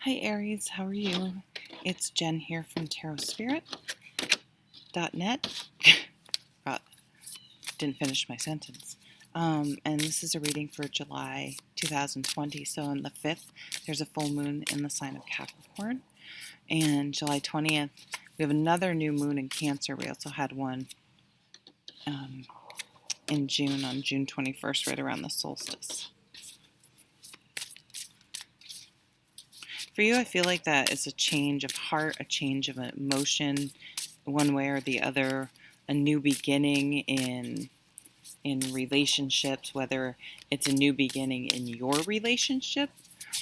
Hi Aries, how are you? It's Jen here from tarotspirit.net. Didn't finish my sentence. And this is a reading for July 2020. So on the 5th, there's a full moon in the sign of Capricorn. And July 20th, we have another new moon in Cancer. We also had one in June, on June 21st, right around the solstice. For you, I feel like that is a change of heart, a change of emotion, one way or the other, a new beginning in relationships, whether it's a new beginning in your relationship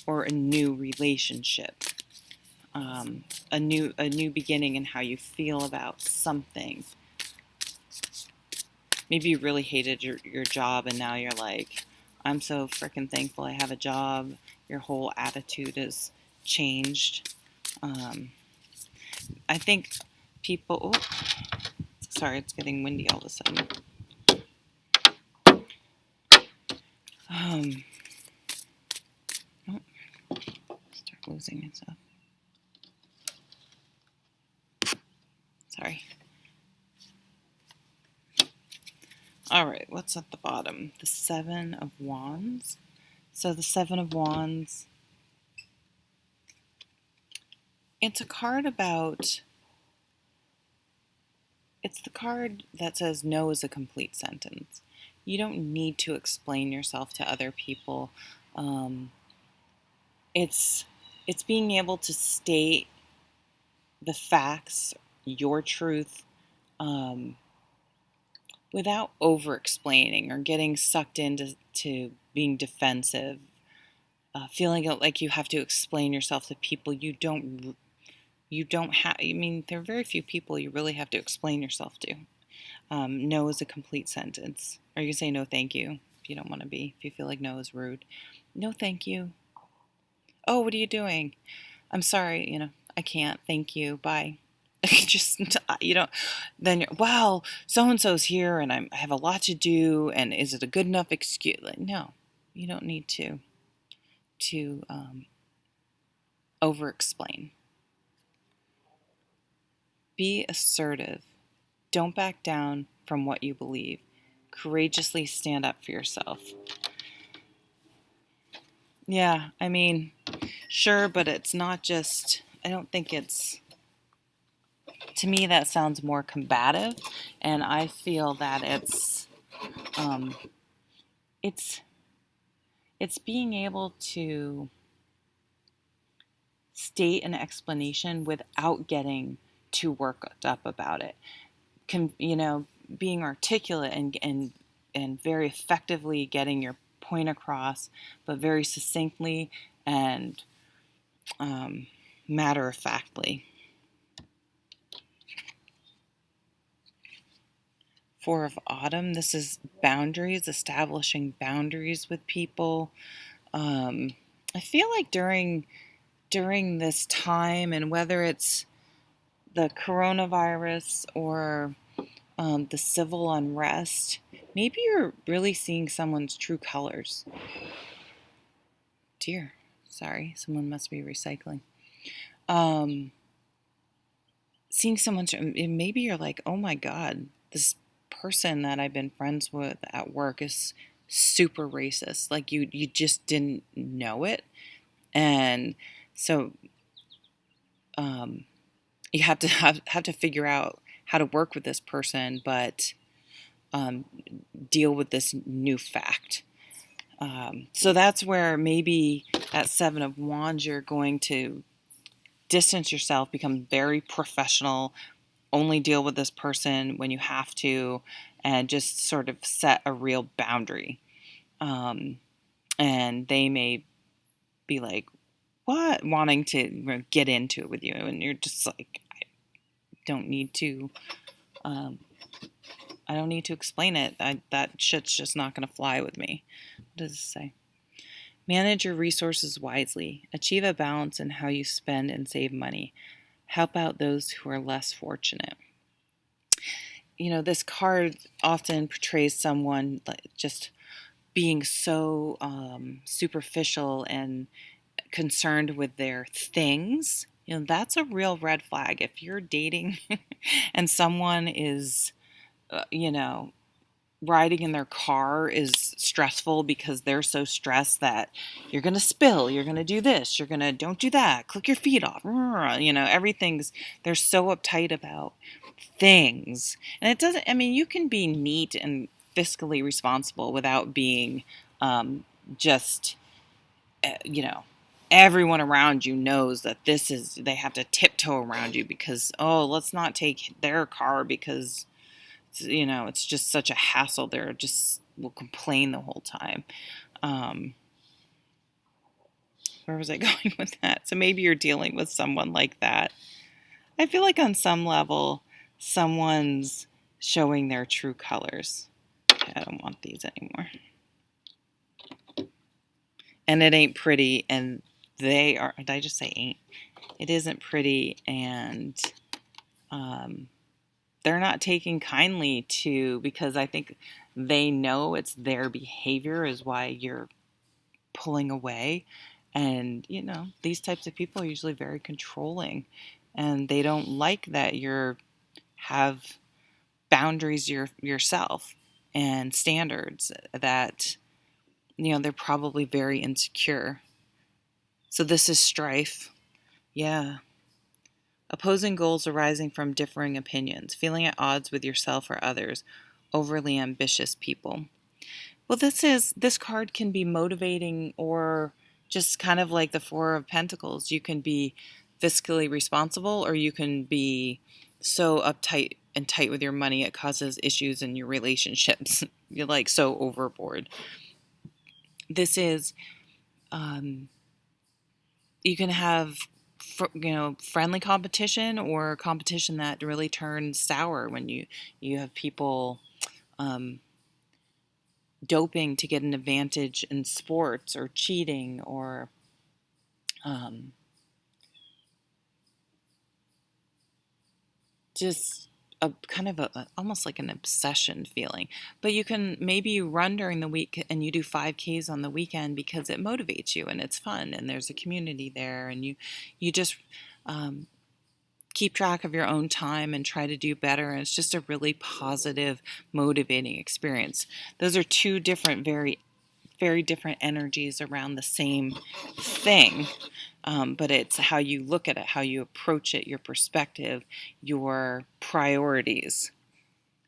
or a new relationship, a new beginning in how you feel about something. Maybe you really hated your job and now you're like, I'm so freaking thankful I have a job. Your whole attitude is changed. I think people, sorry, it's getting windy all of a sudden. Start losing itself. Sorry. All right, what's at the bottom? The Seven of Wands. So the Seven of Wands, it's a card about, it's the card that says no is a complete sentence. You don't need to explain yourself to other people. It's being able to state the facts, your truth, without over-explaining or getting sucked into being defensive, feeling like you have to explain yourself to people you don't have. I mean, there are very few people you really have to explain yourself to. No is a complete sentence. Or you can say no thank you if you don't want to be, if you feel like no is rude. No thank you. Oh, what are you doing? I'm sorry, I can't. Thank you. Bye. Just, then well, so-and-so's here and I have a lot to do, and is it a good enough excuse? No, you don't need to over-explain. Be assertive. Don't back down from what you believe. Courageously stand up for yourself. Yeah, I mean, sure, but it's not just, I don't think it's, to me that sounds more combative, and I feel that it's being able to state an explanation without getting too worked up about it. Being articulate and very effectively getting your point across, but very succinctly and matter-of-factly. Four of Autumn, this is boundaries, establishing boundaries with people. I feel like during this time, and whether it's the coronavirus or the civil unrest, maybe you're really seeing someone's true colors. Dear, sorry, someone must be recycling. Seeing someone, maybe you're like, oh my God, this person that I've been friends with at work is super racist. Like you just didn't know it. And so you have to figure out how to work with this person, but deal with this new fact. So that's where maybe at Seven of Wands, you're going to distance yourself, become very professional, only deal with this person when you have to, and just sort of set a real boundary. And they may be like, what? Wanting to get into it with you. And you're just like, I don't need to explain it. That shit's just not going to fly with me. What does it say? Manage your resources wisely. Achieve a balance in how you spend and save money. Help out those who are less fortunate. This card often portrays someone just being so superficial and concerned with their things, that's a real red flag. If you're dating and someone is, you know, riding in their car is stressful because they're so stressed that you're going to spill, you're going to do this, you're going to don't do that, click your feet off. Everything's, they're so uptight about things. And it doesn't, I mean, you can be neat and fiscally responsible without being just, you know, everyone around you knows that they have to tiptoe around you because, oh, let's not take their car because it's just such a hassle. They're just will complain the whole time. Where was I going with that? So maybe you're dealing with someone like that. I feel like on some level, someone's showing their true colors. Okay, I don't want these anymore. And it ain't pretty, and they are, did I just say ain't? It isn't pretty, and they're not taking kindly to, because I think they know it's their behavior is why you're pulling away. And, these types of people are usually very controlling, and they don't like that have boundaries yourself and standards that, they're probably very insecure. So this is strife. Yeah. Opposing goals arising from differing opinions, feeling at odds with yourself or others, overly ambitious people. Well, this card can be motivating, or just kind of like the Four of Pentacles. You can be fiscally responsible, or you can be so uptight and tight with your money it causes issues in your relationships. You're like so overboard. This is, you can have friendly competition, or competition that really turns sour when you have people doping to get an advantage in sports, or cheating, or just a kind of almost like an obsession feeling. But you can maybe run during the week and you do 5Ks on the weekend because it motivates you and it's fun and there's a community there, and you just keep track of your own time and try to do better, and it's just a really positive, motivating experience. Those are two different, very very different energies around the same thing. But it's how you look at it, how you approach it, your perspective, your priorities,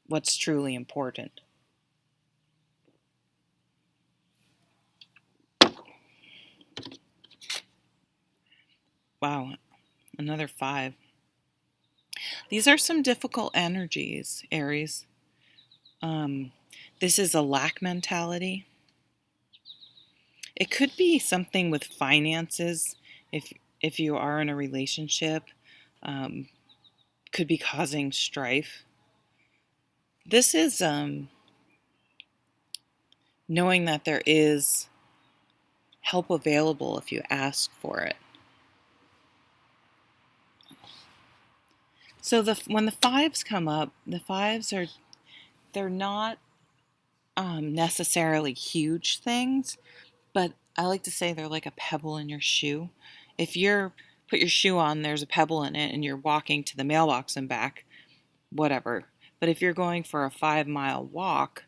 what's truly important. Wow, another 5. These are some difficult energies, Aries. This is a lack mentality. It could be something with finances. If you are in a relationship, could be causing strife. This is knowing that there is help available if you ask for it. So when the 5s come up, the 5s they're not necessarily huge things, but I like to say they're like a pebble in your shoe. If you're put your shoe on, there's a pebble in it, and you're walking to the mailbox and back, whatever. But if you're going for a 5-mile walk,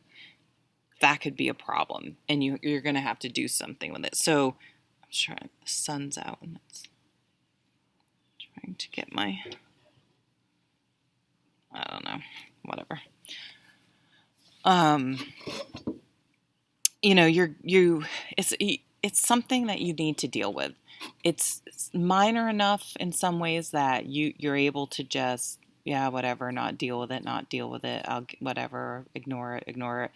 that could be a problem, and you're going to have to do something with it. So I'm trying, the sun's out, and it's trying to get my, I don't know, whatever. It's something that you need to deal with. It's minor enough in some ways that you're able to just, yeah, whatever, not deal with it. I'll whatever, ignore it.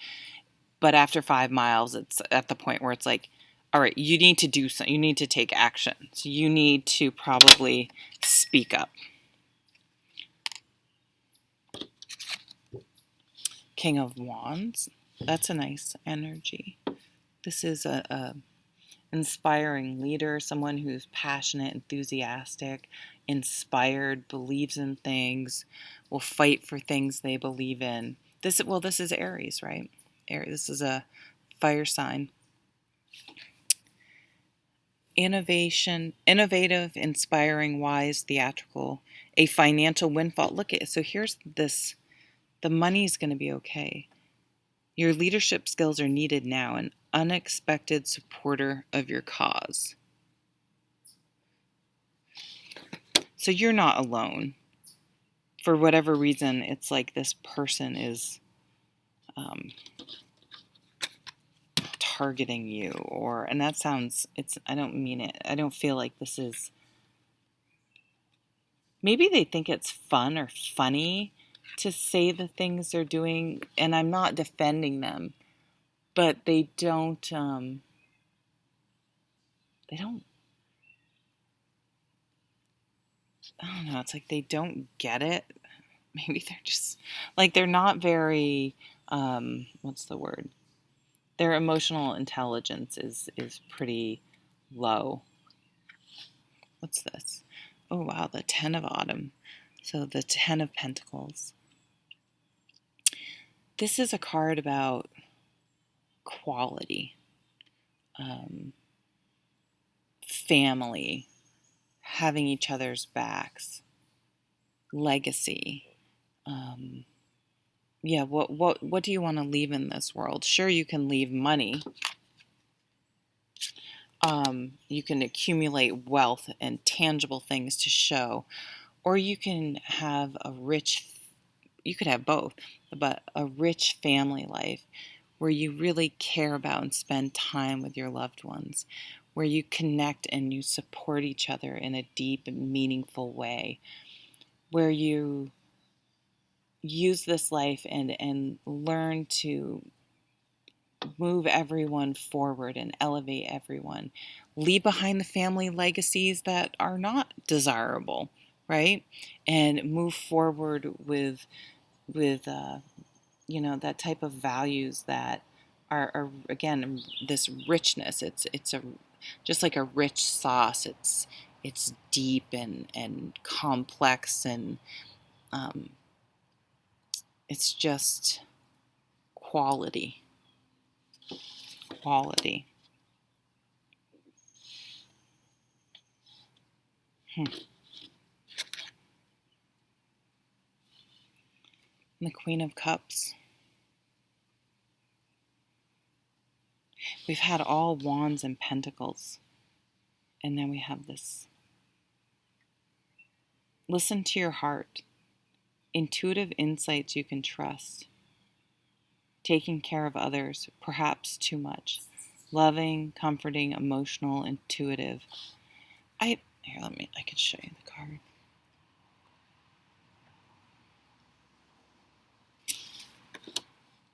But after 5 miles, it's at the point where it's like, all right, you need to do something. You need to take action. So you need to probably speak up. King of Wands. That's a nice energy. This is a inspiring leader, someone who's passionate, enthusiastic, inspired, believes in things, will fight for things they believe in. This is Aries, right? Aries, this is a fire sign. innovative, inspiring, wise, theatrical, a financial windfall. Look at, so here's this, the money's going to be okay. Your leadership skills are needed now, an unexpected supporter of your cause. So you're not alone. For whatever reason, it's like this person is targeting you, and that sounds, I don't mean it. I don't feel like this is, maybe they think it's fun or funny to say the things they're doing, and I'm not defending them, but they don't, I don't know, it's like they don't get it. Maybe they're just, like, they're not very, what's the word? Their emotional intelligence is pretty low. What's this? Oh, wow, the 10 of Autumn. So the 10 of Pentacles. This is a card about quality, family, having each other's backs, legacy. Yeah, what do you want to leave in this world? Sure, you can leave money. You can accumulate wealth and tangible things to show, or you can have you could have both, but a rich family life where you really care about and spend time with your loved ones, where you connect and you support each other in a deep and meaningful way, where you use this life and learn to move everyone forward and elevate everyone. Leave behind the family legacies that are not desirable, right? And move forward with that type of values that are again, this richness. It's a just like a rich sauce. It's deep and complex, and it's just quality. And the Queen of Cups. We've had all Wands and Pentacles. And then we have this. Listen to your heart. Intuitive insights you can trust. Taking care of others, perhaps too much. Loving, comforting, emotional, intuitive. I can show you the card.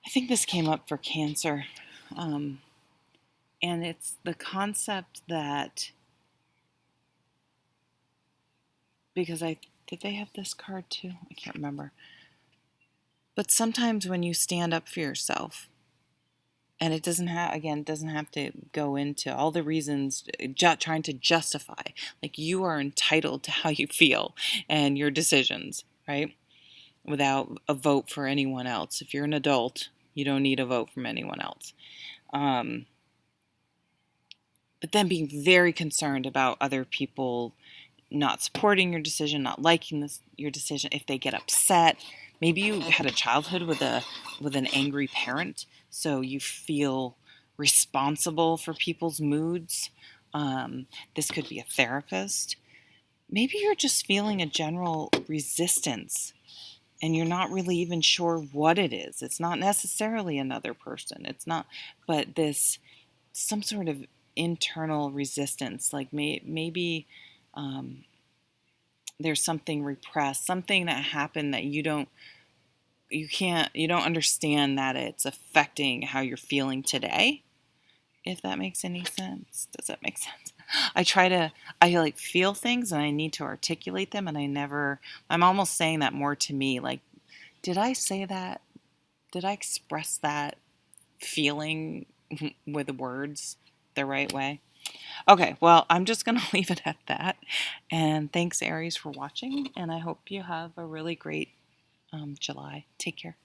I think this came up for Cancer. And it's the concept that, because did they have this card too? I can't remember. But sometimes when you stand up for yourself, and it doesn't have to go into all the reasons, trying to justify, like, you are entitled to how you feel and your decisions, right? Without a vote for anyone else. If you're an adult, you don't need a vote from anyone else. But then being very concerned about other people not supporting your decision, not liking your decision, if they get upset. Maybe you had a childhood with an angry parent, so you feel responsible for people's moods. This could be a therapist. Maybe you're just feeling a general resistance, and you're not really even sure what it is. It's not necessarily another person. It's not, but some sort of internal resistance. Like maybe there's something repressed, something that happened that you don't understand, that it's affecting how you're feeling today. If that makes any sense. Does that make sense? I feel things and I need to articulate them, and I'm almost saying that more to me, like, did I say that? Did I express that feeling with words the right way? Okay, well, I'm just going to leave it at that. And thanks, Aries, for watching. And I hope you have a really great July. Take care.